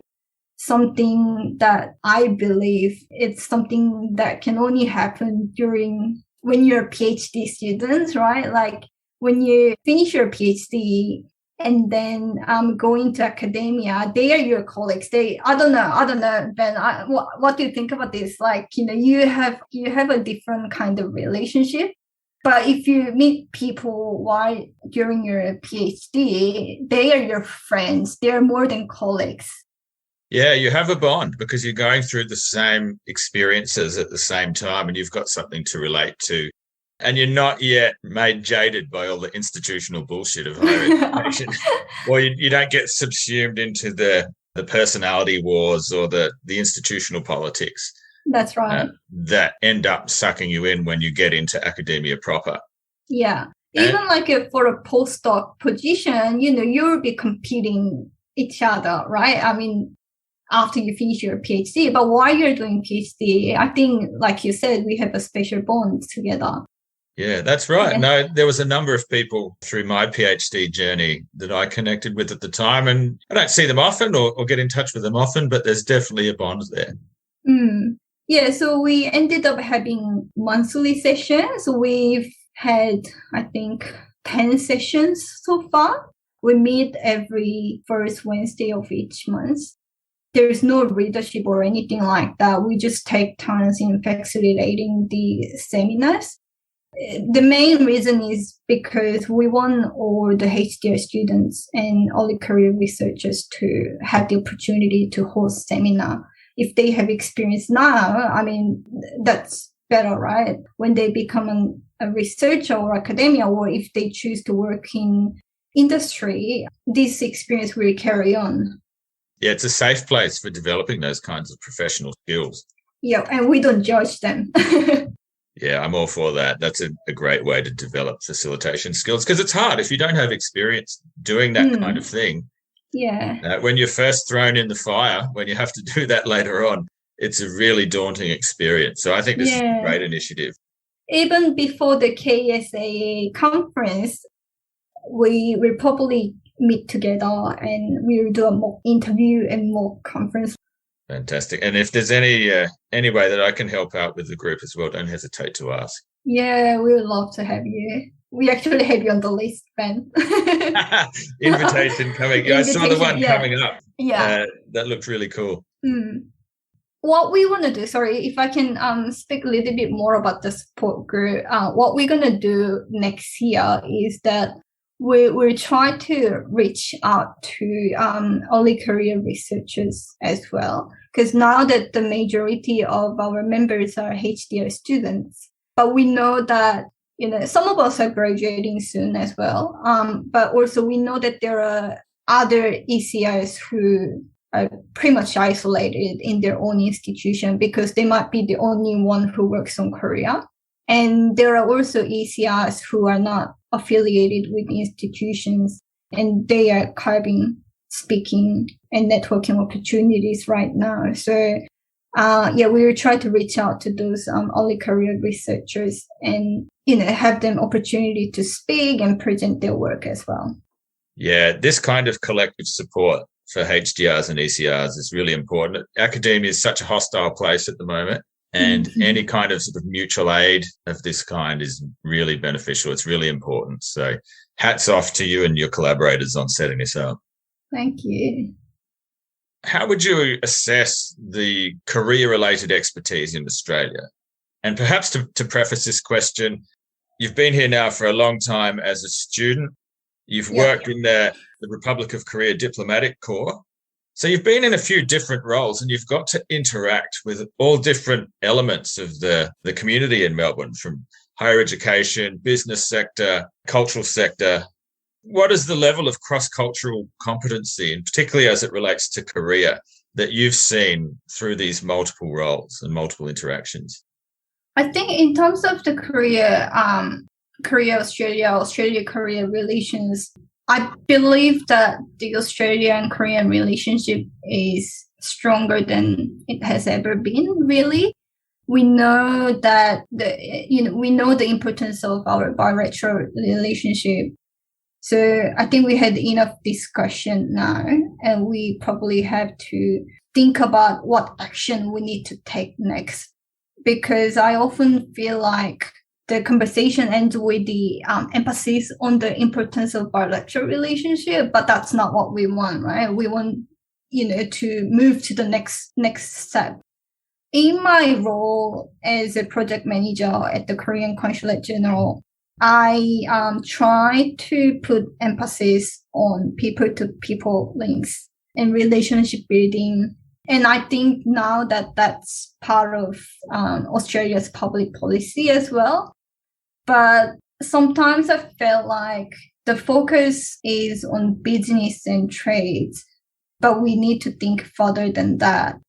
something that I believe it's something that can only happen when you're PhD students, right? Like when you finish your PhD and then go into academia, they are your colleagues. I don't know, Ben, what do you think about this? Like, you have a different kind of relationship. But if you meet people while during your PhD, they are your friends. They're more than colleagues. Yeah, you have a bond because you're going through the same experiences at the same time and you've got something to relate to. And you're not yet made jaded by all the institutional bullshit of higher education. Or you don't get subsumed into the personality wars or the institutional politics. That's right. That end up sucking you in when you get into academia proper. Yeah. Even for a postdoc position, you'll be competing each other, right? I mean, after you finish your PhD, but while you're doing PhD, I think, like you said, we have a special bond together. Yeah, that's right. Yeah. No, there was a number of people through my PhD journey that I connected with at the time, and I don't see them often or get in touch with them often, but there's definitely a bond there. Yeah, so we ended up having monthly sessions. We've had, I think, 10 sessions so far. We meet every first Wednesday of each month. There's no readership or anything like that. We just take turns in facilitating the seminars. The main reason is because we want all the HDR students and early career researchers to have the opportunity to host seminar. If they have experience now, I mean, that's better, right? When they become a researcher or academia, or if they choose to work in industry, this experience will carry on. Yeah, it's a safe place for developing those kinds of professional skills. Yeah, and we don't judge them. Yeah, I'm all for that. That's a great way to develop facilitation skills because it's hard if you don't have experience doing that kind of thing. Yeah. When you're first thrown in the fire, when you have to do that later on, it's a really daunting experience. So I think this is a great initiative. Even before the KSAA conference, we will probably meet together and we will do a mock interview and mock conference. Fantastic. And if there's any way that I can help out with the group as well, don't hesitate to ask. Yeah, we would love to have you. We actually have you on the list, Ben. Invitation coming. I saw the one coming up. Yeah. That looked really cool. What we want to do, sorry, if I can speak a little bit more about the support group, what we're going to do next year is that we'll try to reach out to early career researchers as well. Because now that the majority of our members are HDR students, but we know that some of us are graduating soon as well. But also we know that there are other ECRs who are pretty much isolated in their own institution because they might be the only one who works on Korea. And there are also ECRs who are not affiliated with institutions and they are carving speaking and networking opportunities right now. So we will try to reach out to those early career researchers and, have them opportunity to speak and present their work as well. Yeah, this kind of collective support for HDRs and ECRs is really important. Academia is such a hostile place at the moment, and any kind of sort of mutual aid of this kind is really beneficial. It's really important. So hats off to you and your collaborators on setting this up. Thank you. How would you assess the career-related expertise in Australia? And perhaps to preface this question, you've been here now for a long time as a student. You've worked in the Republic of Korea Diplomatic Corps. So you've been in a few different roles and you've got to interact with all different elements of the community in Melbourne, from higher education, business sector, cultural sector. What is the level of cross-cultural competency, and particularly as it relates to Korea, that you've seen through these multiple roles and multiple interactions? I think in terms of the Australia-Korea relations, I believe that the Australian-Korean relationship is stronger than it has ever been, really. We know that we know the importance of our bilateral relationship. So I think we had enough discussion now, and we probably have to think about what action we need to take next. Because I often feel like the conversation ends with the emphasis on the importance of bilateral relationship, but that's not what we want, right? We want, to move to the next step. In my role as a project manager at the Korean Consulate-General, I try to put emphasis on people-to-people links and relationship building. And I think now that that's part of Australia's public policy as well. But sometimes I felt like the focus is on business and trades, but we need to think further than that.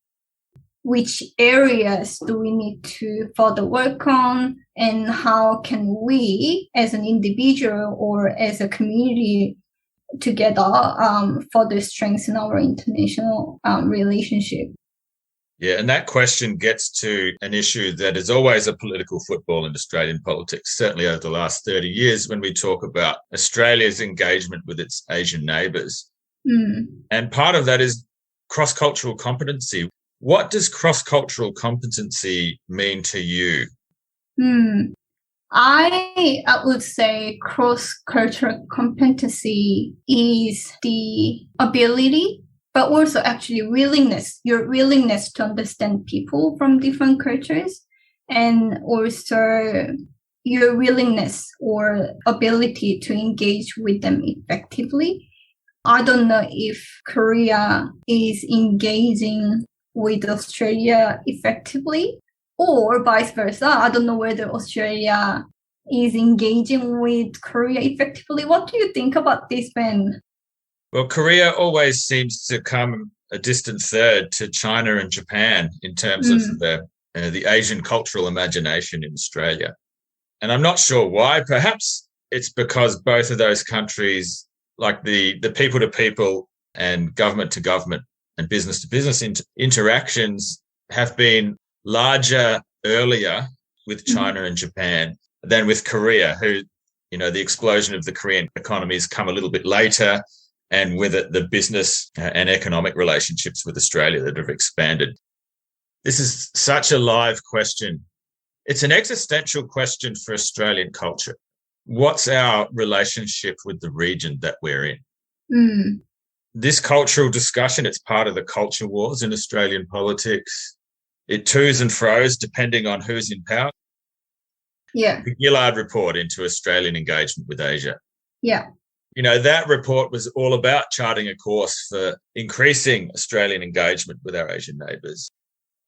Which areas do we need to further work on, and how can we as an individual or as a community together further strengthen our international relationship? Yeah, and that question gets to an issue that is always a political football in Australian politics, certainly over the last 30 years when we talk about Australia's engagement with its Asian neighbours. And part of that is cross-cultural competency. What does cross-cultural competency mean to you? I would say cross-cultural competency is the ability, but also actually your willingness to understand people from different cultures, and also your willingness or ability to engage with them effectively. I don't know if Korea is engaging with Australia effectively, or vice versa. I don't know whether Australia is engaging with Korea effectively. What do you think about this, Ben? Well, Korea always seems to come a distant third to China and Japan in terms of the Asian cultural imagination in Australia. And I'm not sure why. Perhaps it's because both of those countries, like the people-to-people and government-to-government and business-to-business interactions, have been larger earlier with China and Japan than with Korea, who, the explosion of the Korean economy has come a little bit later, and with it, the business and economic relationships with Australia that have expanded. This is such a live question. It's an existential question for Australian culture. What's our relationship with the region that we're in? This cultural discussion, it's part of the culture wars in Australian politics. It to's and fro's depending on who's in power. Yeah. The Gillard report into Australian engagement with Asia. Yeah. That report was all about charting a course for increasing Australian engagement with our Asian neighbours.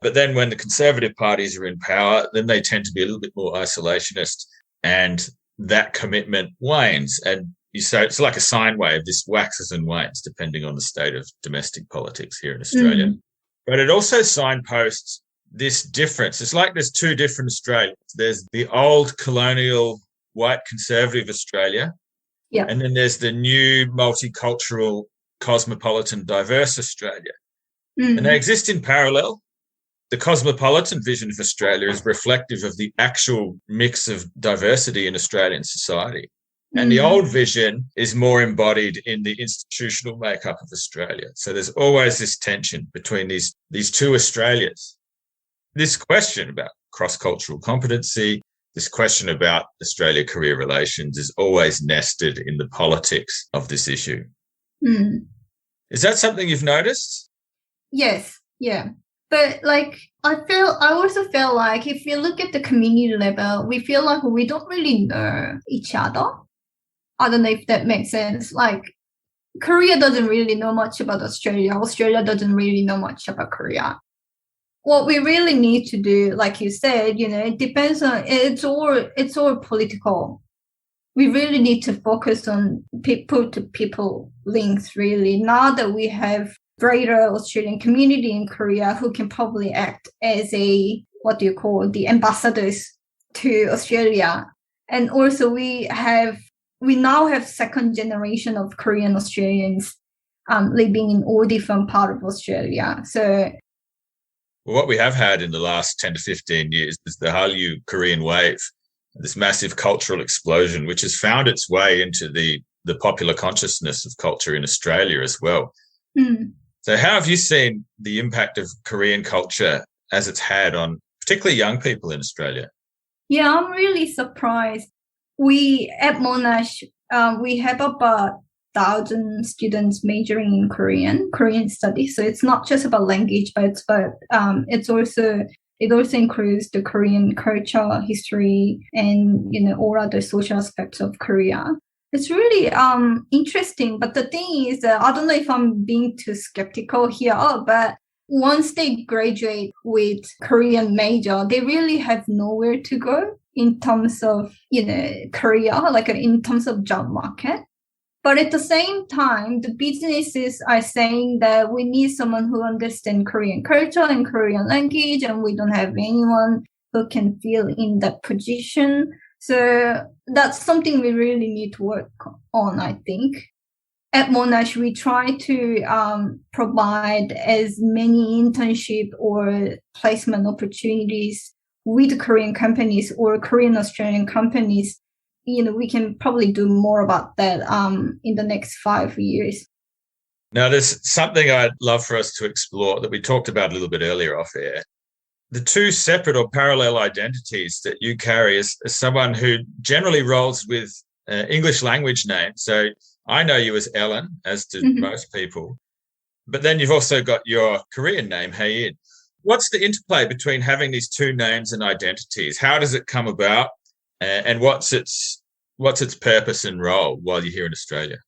But then when the Conservative parties are in power, then they tend to be a little bit more isolationist, and that commitment wanes. And so it's like a sine wave. This waxes and wanes depending on the state of domestic politics here in Australia. But it also signposts this difference. It's like there's two different Australias. There's the old colonial white conservative Australia, and then there's the new multicultural cosmopolitan diverse Australia. And they exist in parallel, the cosmopolitan vision of Australia is reflective of the actual mix of diversity in Australian society. And the old vision is more embodied in the institutional makeup of Australia. So there's always this tension between these two Australias. This question about cross-cultural competency, this question about Australia-Korea relations is always nested in the politics of this issue. Is that something you've noticed? Yes, yeah. But I also feel like if you look at the community level, we feel like we don't really know each other. I don't know if that makes sense. Like, Korea doesn't really know much about Australia. Australia doesn't really know much about Korea. What we really need to do, like you said, it depends on, it's all political. We really need to focus on people-to-people links, really. Now that we have greater Australian community in Korea who can probably act as the ambassadors to Australia. And also we now have second generation of Korean Australians living in all different parts of Australia. So what we have had in the last 10 to 15 years is the Hallyu Korean wave, this massive cultural explosion, which has found its way into the popular consciousness of culture in Australia as well. So how have you seen the impact of Korean culture as it's had on particularly young people in Australia? Yeah, I'm really surprised. We at Monash, we have about 1,000 students majoring in Korean studies. So it's not just about language, but it also includes the Korean culture, history, and all other social aspects of Korea. It's really interesting. But the thing is, I don't know if I'm being too skeptical here, but once they graduate with Korean major, they really have nowhere to go in terms of, Korea, in terms of job market. But at the same time, the businesses are saying that we need someone who understands Korean culture and Korean language, and we don't have anyone who can fill in that position. So that's something we really need to work on, I think. At Monash, we try to provide as many internship or placement opportunities with Korean companies or Korean Australian companies. We can probably do more about that in the next 5 years. Now, there's something I'd love for us to explore that we talked about a little bit earlier off air. The two separate or parallel identities that you carry as someone who generally rolls with English language names. So I know you as Ellen, as do most people. But then you've also got your Korean name, Hyein. What's the interplay between having these two names and identities? How does it come about? And what's its purpose and role while you're here in Australia?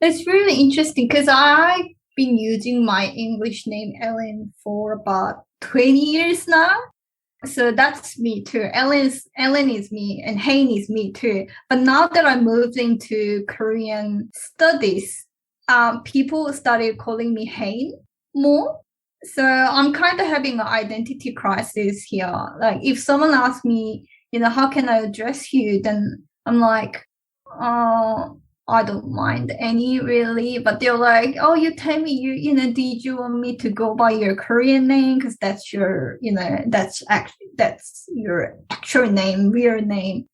It's really interesting because I've been using my English name Ellen for about 20 years now. So that's me too. Ellen is me and Hyein is me too. But now that I moved into Korean studies, people started calling me Hyein more. So I'm kind of having an identity crisis here. Like if someone asks me, how can I address you? Then I'm like, I don't mind any really. But they're like, oh, you tell me, did you want me to go by your Korean name? Because that's your, that's your actual name, real name.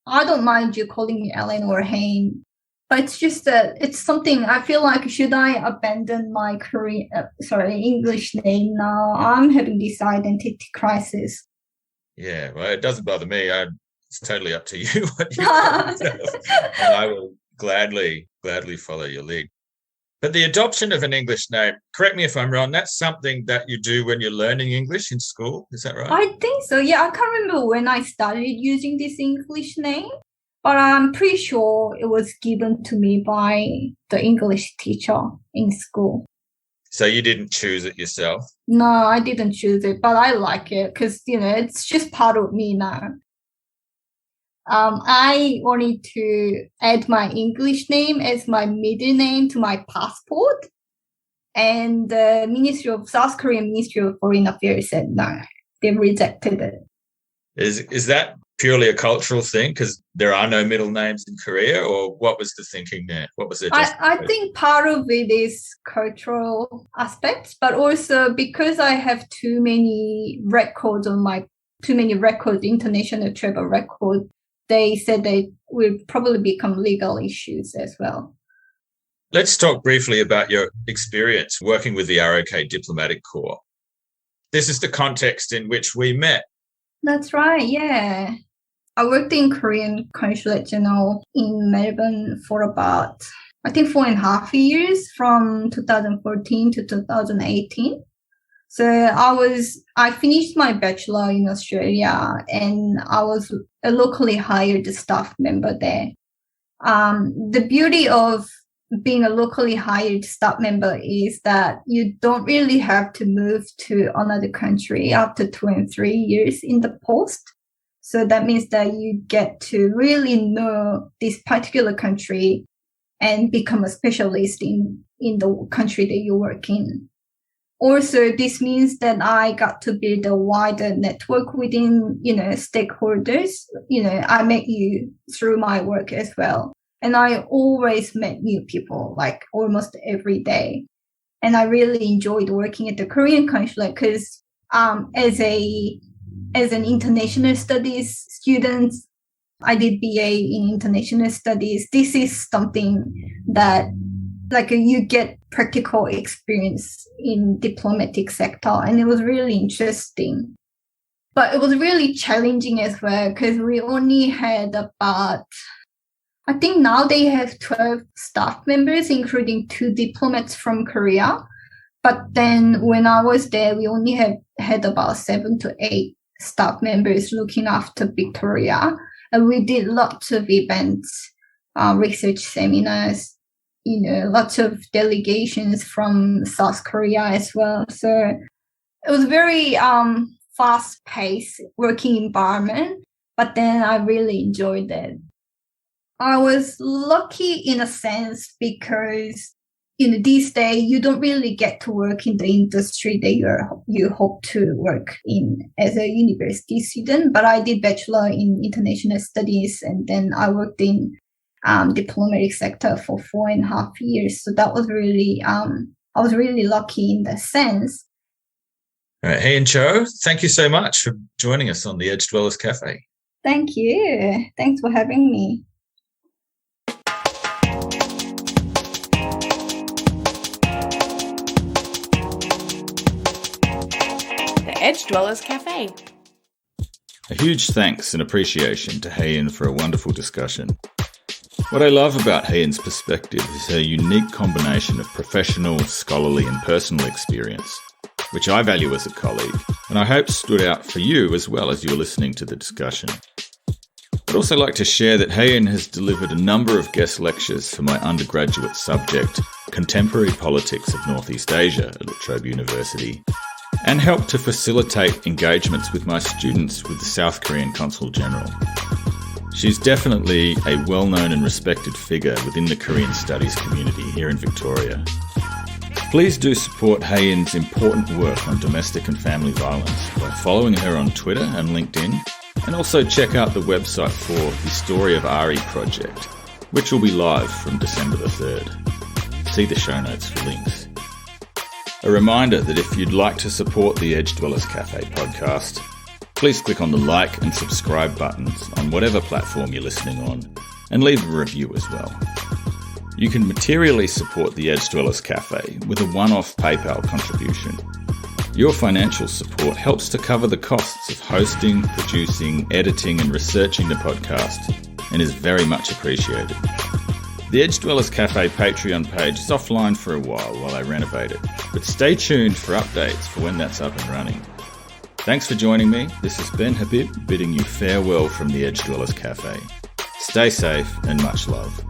I don't mind you calling me Ellen or Hyein. But it's just that it's something I feel like, should I abandon my English name now? I'm having this identity crisis. Yeah, well, it doesn't bother me. It's totally up to you what you and I will gladly follow your lead. But the adoption of an English name, correct me if I'm wrong, that's something that you do when you're learning English in school. Is that right? I think so. Yeah, I can't remember when I started using this English name, but I'm pretty sure it was given to me by the English teacher in school. So you didn't choose it yourself? No, I didn't choose it, but I like it because, it's just part of me now. I wanted to add my English name as my middle name to my passport. And the South Korean Ministry of Foreign Affairs said no, they rejected it. Is that purely a cultural thing because there are no middle names in Korea, or what was the thinking there? What was it? I think part of it is cultural aspects, but also because I have too many international travel records, they said they will probably become legal issues as well. Let's talk briefly about your experience working with the ROK Diplomatic Corps. This is the context in which we met. That's right, yeah. I worked in Korean Consulate-General in Melbourne for about, I think, 4.5 years from 2014 to 2018. So I finished my bachelor in Australia and I was a locally hired staff member there. The beauty of being a locally hired staff member is that you don't really have to move to another country after 2 and 3 years in the post. So that means that you get to really know this particular country and become a specialist in the country that you work in. Also, this means that I got to build a wider network within, stakeholders. I met you through my work as well. And I always met new people, like almost every day. And I really enjoyed working at the Korean consulate because as an international studies student, I did BA in international studies. This is something that you get practical experience in diplomatic sector. And it was really interesting. But it was really challenging as well because we only had about, I think now they have 12 staff members, including 2 diplomats from Korea. But then when I was there, we only had about 7 to 8 staff members looking after Victoria. And we did lots of events, research seminars, lots of delegations from South Korea as well. So it was very fast-paced working environment, but then I really enjoyed it. I was lucky in a sense because, these days you don't really get to work in the industry that you hope to work in as a university student. But I did bachelor in international studies, and then I worked in diplomatic sector for 4.5 years. So that was really, I was really lucky in that sense. All right, Hyein Cho, thank you so much for joining us on the Edge Dwellers Cafe. Thank you. Thanks for having me. Edge Dwellers Cafe. A huge thanks and appreciation to Hyein for a wonderful discussion. What I love about Hyein's perspective is her unique combination of professional, scholarly and personal experience, which I value as a colleague, and I hope stood out for you as well as you're listening to the discussion. I'd also like to share that Hyein has delivered a number of guest lectures for my undergraduate subject, Contemporary Politics of Northeast Asia at La Trobe University, and helped to facilitate engagements with my students with the South Korean Consulate-General. She's definitely a well-known and respected figure within the Korean studies community here in Victoria. Please do support Hyein's important work on domestic and family violence by following her on Twitter and LinkedIn, and also check out the website for the Story of Ari project, which will be live from December the 3rd. See the show notes for links. A reminder that if you'd like to support the Edge Dwellers Cafe podcast, please click on the like and subscribe buttons on whatever platform you're listening on, and leave a review as well. You can materially support the Edge Dwellers Cafe with a one-off PayPal contribution. Your financial support helps to cover the costs of hosting, producing, editing and researching the podcast, and is very much appreciated. The Edge Dwellers Cafe Patreon page is offline for a while I renovate it, but stay tuned for updates for when that's up and running. Thanks for joining me. This is Ben Habib bidding you farewell from the Edge Dwellers Cafe. Stay safe and much love.